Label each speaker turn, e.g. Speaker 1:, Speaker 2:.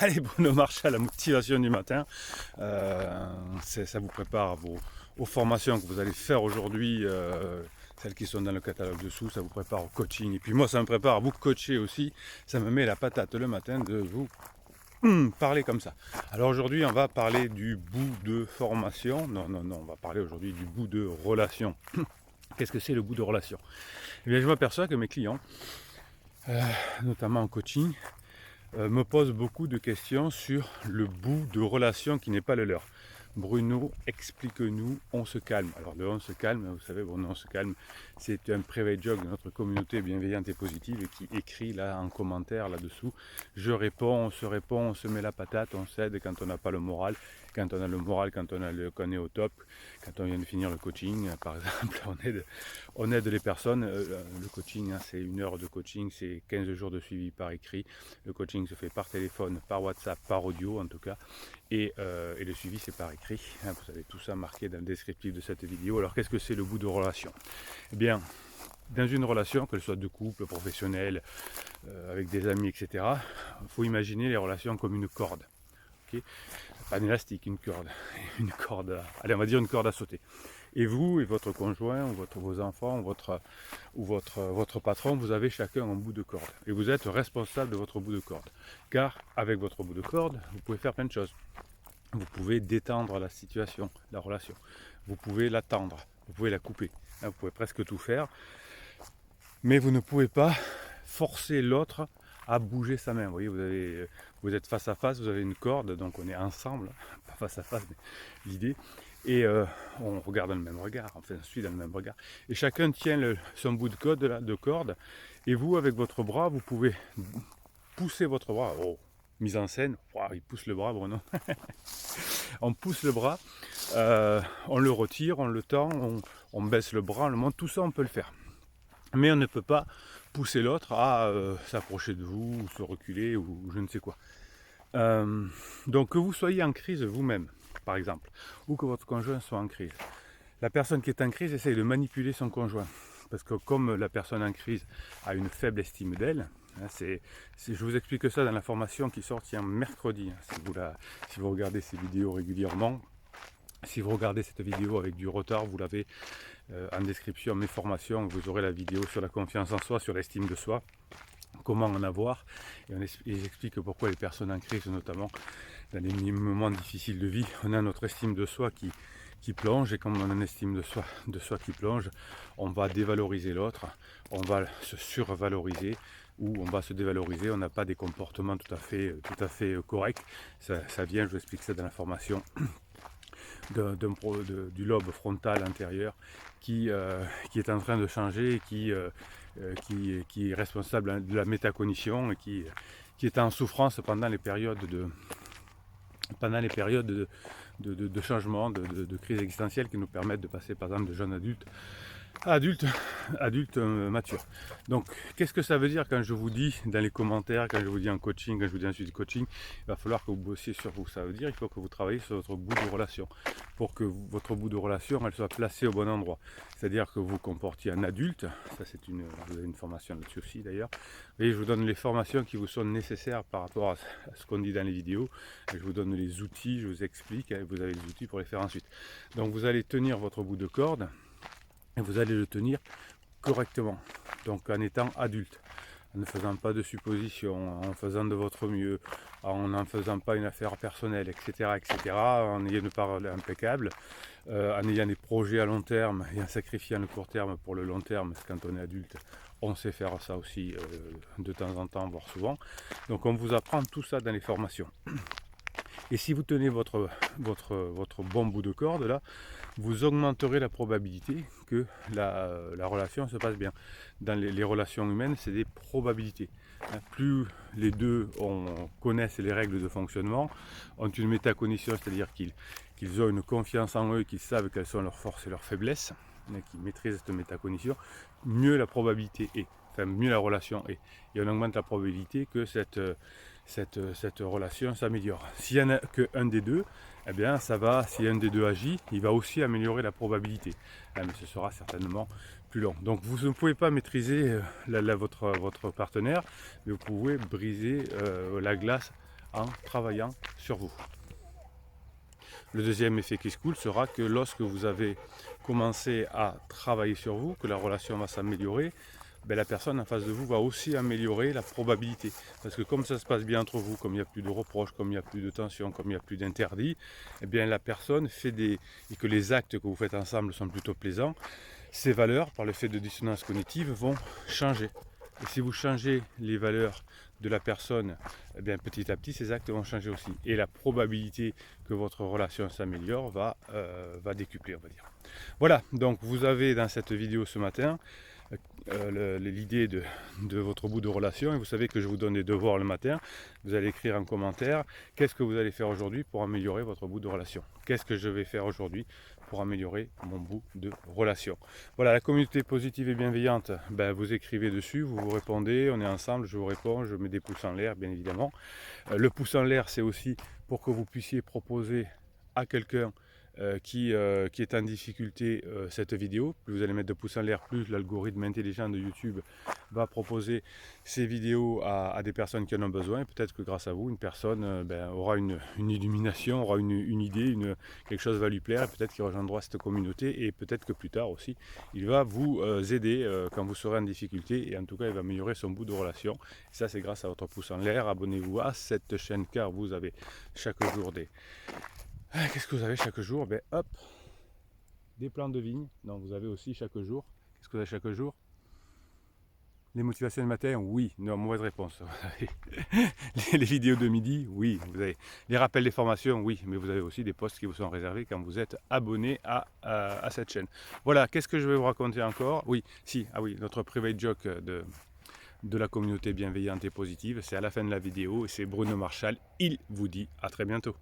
Speaker 1: Allez, bonne marche à la motivation du matin. Ça vous prépare aux formations que vous allez faire aujourd'hui, celles qui sont dans le catalogue dessous, ça vous prépare au coaching. Et puis moi, ça me prépare à vous coacher aussi. Ça me met la patate le matin de vous parler comme ça. Alors aujourd'hui, on va parler du bout de formation. Non, on va parler aujourd'hui du bout de relation. Qu'est-ce que c'est le bout de relation? Eh bien, je m'aperçois que mes clients, notamment en coaching, me posent beaucoup de questions sur le bout de relation qui n'est pas le leur. Bruno, explique-nous, on se calme. Alors le on se calme, vous savez, Bruno, on se calme, c'est un private joke de notre communauté bienveillante et positive qui écrit là en commentaire là-dessous. Je réponds, on se met la patate, on cède quand on n'a pas le moral. Quand on a le moral, quand on est au top, quand on vient de finir le coaching, par exemple, on aide les personnes. Le coaching, c'est 1 heure de coaching, c'est 15 jours de suivi par écrit. Le coaching se fait par téléphone, par WhatsApp, par audio en tout cas. Et le suivi, c'est par écrit. Vous avez tout ça marqué dans le descriptif de cette vidéo. Alors, qu'est-ce que c'est le bout de relation? Eh bien, dans une relation, qu'elle soit de couple, professionnelle, avec des amis, etc., il faut imaginer les relations comme une corde. Okay, pas un élastique, une corde, allez, on va dire une corde à sauter. Et vous et votre conjoint, ou vos enfants, ou votre patron, vous avez chacun un bout de corde. Et vous êtes responsable de votre bout de corde. Car avec votre bout de corde, vous pouvez faire plein de choses. Vous pouvez détendre la situation, la relation. Vous pouvez la tendre, vous pouvez la couper. Vous pouvez presque tout faire. Mais vous ne pouvez pas forcer l'autre à bouger sa main. Vous voyez, vous êtes face à face, vous avez une corde, donc on est ensemble, pas face à face, mais l'idée. Et on regarde dans le même regard, enfin on suit dans le même regard. Et chacun tient son bout de corde, et vous, avec votre bras, vous pouvez pousser votre bras. Oh, mise en scène, wow, il pousse le bras, Bruno. On pousse le bras, on le retire, on le tend, on baisse le bras, on le monte, tout ça on peut le faire. Mais on ne peut pas pousser l'autre à s'approcher de vous, ou se reculer, ou je ne sais quoi. Donc que vous soyez en crise vous-même, par exemple, ou que votre conjoint soit en crise. La personne qui est en crise essaye de manipuler son conjoint. Parce que comme la personne en crise a une faible estime d'elle, je vous explique ça dans la formation qui sort mercredi. Si vous regardez ces vidéos régulièrement, si vous regardez cette vidéo avec du retard, vous l'avez en description, mes formations, vous aurez la vidéo sur la confiance en soi, sur l'estime de soi, comment en avoir, et j'explique pourquoi les personnes en crise, notamment dans les moments difficiles de vie, on a notre estime de soi qui plonge, et comme on a une estime de soi qui plonge, on va dévaloriser l'autre, on va se survaloriser, ou on va se dévaloriser, on n'a pas des comportements tout à fait corrects. Ça vient, je vous explique ça dans la formation, du lobe frontal antérieur qui est en train de changer, qui est responsable de la métacognition et qui est en souffrance pendant les périodes de changement, de crise existentielle qui nous permettent de passer par exemple de jeunes adultes à adultes matures. Donc qu'est-ce que ça veut dire quand je vous dis dans les commentaires, quand je vous dis en coaching, quand je vous dis en suivi de coaching, il va falloir que vous bossiez sur vous. Ça veut dire qu'il faut que vous travaillez sur votre bout de relation pour que votre bout de relation elle soit placée au bon endroit. C'est-à-dire que vous vous comportiez en adulte, ça vous avez une formation là-dessus aussi d'ailleurs. Et je vous donne les formations qui vous sont nécessaires par rapport à ce qu'on dit dans les vidéos. Et je vous donne les outils, je vous explique, et vous avez les outils pour les faire ensuite. Donc vous allez tenir votre bout de corde, et vous allez le tenir correctement, donc en étant adulte, en ne faisant pas de suppositions, en faisant de votre mieux, en n'en faisant pas une affaire personnelle, etc., en ayant une parole impeccable, en ayant des projets à long terme et en sacrifiant le court terme pour le long terme, parce que quand on est adulte, on sait faire ça aussi de temps en temps, voire souvent. Donc on vous apprend tout ça dans les formations. Et si vous tenez votre bon bout de corde là, vous augmenterez la probabilité que la relation se passe bien. Dans les relations humaines, c'est des probabilités. Plus les deux connaissent les règles de fonctionnement, ont une métacognition, c'est-à-dire qu'ils ont une confiance en eux, qu'ils savent quelles sont leurs forces et leurs faiblesses, qu'ils maîtrisent cette métacognition, mieux la probabilité est, enfin mieux la relation est. Et on augmente la probabilité que cette relation s'améliore. S'il n'y en a qu'un des deux, eh bien ça va, si un des deux agit, il va aussi améliorer la probabilité. Mais ce sera certainement plus long. Donc vous ne pouvez pas maîtriser votre partenaire, mais vous pouvez briser la glace en travaillant sur vous. Le deuxième effet qui se coule sera que lorsque vous avez commencé à travailler sur vous, que la relation va s'améliorer, ben la personne en face de vous va aussi améliorer la probabilité. Parce que comme ça se passe bien entre vous, comme il n'y a plus de reproches, comme il n'y a plus de tension, comme il n'y a plus d'interdits, eh bien la personne fait et que les actes que vous faites ensemble sont plutôt plaisants, ces valeurs, par l'effet de dissonance cognitive, vont changer. Et si vous changez les valeurs de la personne, eh bien, petit à petit, ces actes vont changer aussi. Et la probabilité que votre relation s'améliore va décupler, on va dire. Voilà, donc vous avez dans cette vidéo ce matin l'idée de votre bout de relation, et vous savez que je vous donne des devoirs le matin. Vous allez écrire en commentaire qu'est-ce que vous allez faire aujourd'hui pour améliorer votre bout de relation. Qu'est-ce que je vais faire aujourd'hui pour améliorer mon bout de relation. Voilà, la communauté positive et bienveillante, ben, vous écrivez dessus, vous vous répondez, on est ensemble, je vous réponds, je mets des pouces en l'air bien évidemment. Le pouce en l'air, c'est aussi pour que vous puissiez proposer à quelqu'un qui est en difficulté cette vidéo. Plus vous allez mettre de pouces en l'air, plus l'algorithme intelligent de YouTube va proposer ces vidéos à des personnes qui en ont besoin. Peut-être que grâce à vous, une personne aura une illumination, aura une idée, quelque chose va lui plaire, et peut-être qu'il rejoindra cette communauté, et peut-être que plus tard aussi, il va vous aider quand vous serez en difficulté, et en tout cas, il va améliorer son bout de relation. Et ça, c'est grâce à votre pouce en l'air. Abonnez-vous à cette chaîne, car vous avez chaque jour des... Qu'est-ce que vous avez chaque jour? Ben hop, des plants de vigne. Donc vous avez aussi chaque jour. Qu'est-ce que vous avez chaque jour? Les motivations du matin, oui. Non, mauvaise réponse. Les vidéos de midi, oui. Vous avez les rappels des formations, oui. Mais vous avez aussi des posts qui vous sont réservés quand vous êtes abonné à cette chaîne. Voilà, qu'est-ce que je vais vous raconter encore? Oui, si, ah oui, notre private joke de la communauté bienveillante et positive, c'est à la fin de la vidéo, et c'est Bruno Marchal. Il vous dit à très bientôt.